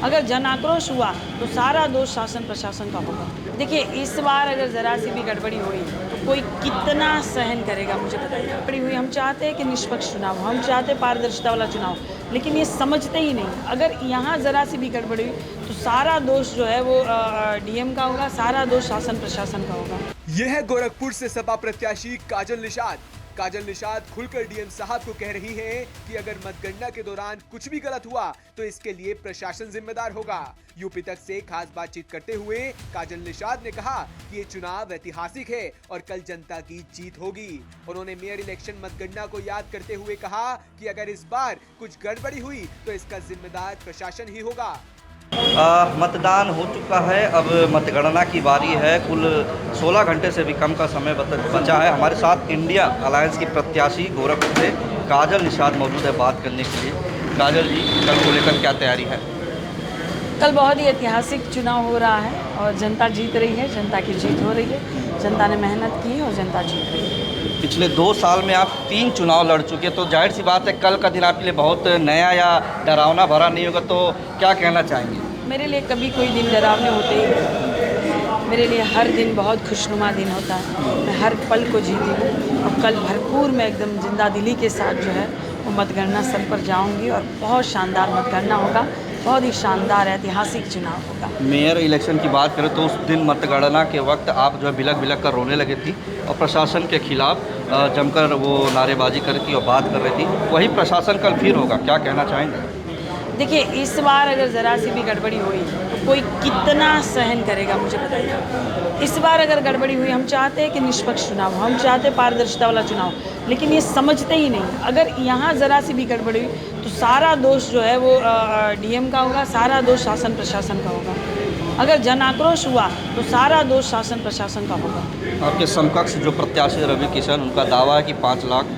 अगर जन आक्रोश हुआ तो सारा दोष शासन प्रशासन का होगा। देखिए, इस बार अगर ज़रा सी भी गड़बड़ी हुई तो कोई कितना सहन करेगा, मुझे बताइए। गड़बड़ी हुई, हम चाहते हैं कि निष्पक्ष चुनाव हो, हम चाहते हैं पारदर्शिता वाला चुनाव, लेकिन ये समझते ही नहीं। अगर यहाँ ज़रा सी भी गड़बड़ी हुई तो सारा दोष जो है वो डीएम का होगा, सारा दोष शासन प्रशासन का होगा। यह है गोरखपुर से सपा प्रत्याशी काजल निषाद। काजल निषाद खुलकर डीएम साहब को कह रही हैं कि अगर मतगणना के दौरान कुछ भी गलत हुआ तो इसके लिए प्रशासन जिम्मेदार होगा। यूपी तक से खास बातचीत करते हुए काजल निषाद ने कहा कि ये चुनाव ऐतिहासिक है और कल जनता की जीत होगी। उन्होंने मेयर इलेक्शन मतगणना को याद करते हुए कहा कि अगर इस बार कुछ गड़बड़ी हुई तो इसका जिम्मेदार प्रशासन ही होगा। मतदान हो चुका है, अब मतगणना की बारी है। कुल 16 घंटे से भी कम का समय बचा है। हमारे साथ इंडिया अलायंस की प्रत्याशी गोरखपुर से काजल निषाद मौजूद है बात करने के लिए। काजल जी, कल को लेकर क्या तैयारी है? कल बहुत ही ऐतिहासिक चुनाव हो रहा है और जनता जीत रही है, जनता की जीत हो रही है। जनता ने मेहनत की और जनता जीत रही है। पिछले 2 साल में आप 3 चुनाव लड़ चुके, तो जाहिर सी बात है कल का दिन आपके लिए बहुत नया या डरावना भरा नहीं होगा, तो क्या कहना चाहेंगे? मेरे लिए कभी कोई दिन डरावने होते ही नहीं। मेरे लिए हर दिन बहुत खुशनुमा दिन होता है। मैं हर पल को जीती हूँ और कल भरपूर मैं एकदम जिंदा दिली के साथ जो है वो मतगणना स्थल पर जाऊँगी और बहुत शानदार मतगणना होगा, बहुत ही शानदार ऐतिहासिक चुनाव होगा। मेयर इलेक्शन की बात करें तो उस दिन मतगणना के वक्त आप जो है बिलक बिलक कर रोने लगी थी और प्रशासन के खिलाफ जमकर वो नारेबाजी कर रही थी और बात कर रही थी। वही प्रशासन कल फिर होगा, क्या कहना चाहेंगे? देखिए, इस बार अगर ज़रा सी भी गड़बड़ी हुई तो कोई कितना सहन करेगा, मुझे बताइए। इस बार अगर गड़बड़ी हुई, हम चाहते हैं कि निष्पक्ष चुनाव हो, हम चाहते हैं पारदर्शिता वाला चुनाव, लेकिन ये समझते ही नहीं। अगर यहाँ ज़रा सी भी गड़बड़ी हुई तो सारा दोष जो है वो डीएम का होगा, सारा दोष शासन प्रशासन का होगा। अगर जन आक्रोश हुआ तो सारा दोष शासन प्रशासन का होगा। आपके समकक्ष जो प्रत्याशी रवि किशन, उनका दावा है कि 5 लाख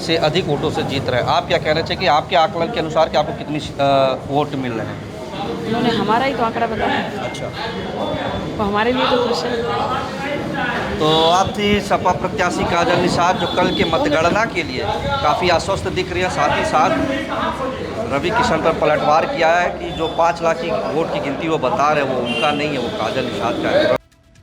से अधिक वोटों से जीत रहे हैं। आप क्या कहना चाहिए कि आपके आकलन के अनुसार कि आपको कितनी वोट मिल रहे हैं? उन्होंने हमारा ही तो आंकड़ा बताया। अच्छा, वो हमारे लिए तो खुश है। तो आप थी सपा प्रत्याशी काजल निषाद जो कल के मतगणना के लिए काफ़ी आश्वस्त दिख रही है। साथ ही साथ रवि किशन पर पलटवार किया है कि जो 5 लाख की वोट की गिनती वो बता रहे हैं वो उनका नहीं है, वो काजल निषाद का है।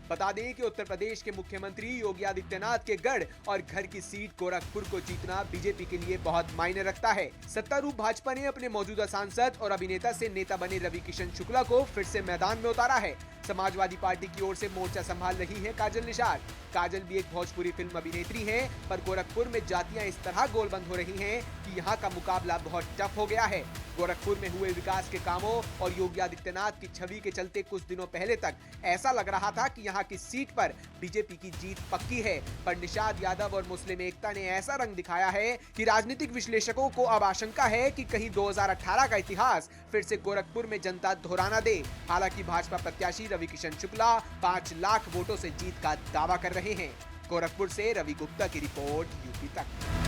बता दें कि उत्तर प्रदेश के मुख्यमंत्री योगी आदित्यनाथ के गढ़ और घर की सीट गोरखपुर को जीतना बीजेपी के लिए बहुत मायने रखता है। सत्तारूढ़ भाजपा ने अपने मौजूदा सांसद और अभिनेता से नेता बने रवि किशन शुक्ला को फिर से मैदान में उतारा है। समाजवादी पार्टी की ओर से मोर्चा संभाल रही है काजल निषाद। काजल भी एक भोजपुरी फिल्म अभिनेत्री हैं, पर गोरखपुर में जातियां इस तरह गोलबंद हो रही हैं कि यहां का मुकाबला बहुत टफ हो गया है। गोरखपुर में हुए विकास के कामों और योगी आदित्यनाथ की छवि के चलते कुछ दिनों पहले तक ऐसा लग रहा था कि यहां की सीट पर बीजेपी की जीत पक्की है, पर निषाद यादव और मुस्लिम एकता ने ऐसा रंग दिखाया है कि राजनीतिक विश्लेषकों को अब आशंका है कि कहीं 2018 का इतिहास फिर से गोरखपुर में जनता दोहराना दे। हालांकि भाजपा प्रत्याशी रवि किशन शुक्ला 5 लाख वोटों से जीत का दावा कर रहे हैं। गोरखपुर से रवि गुप्ता की रिपोर्ट, यूपी तक।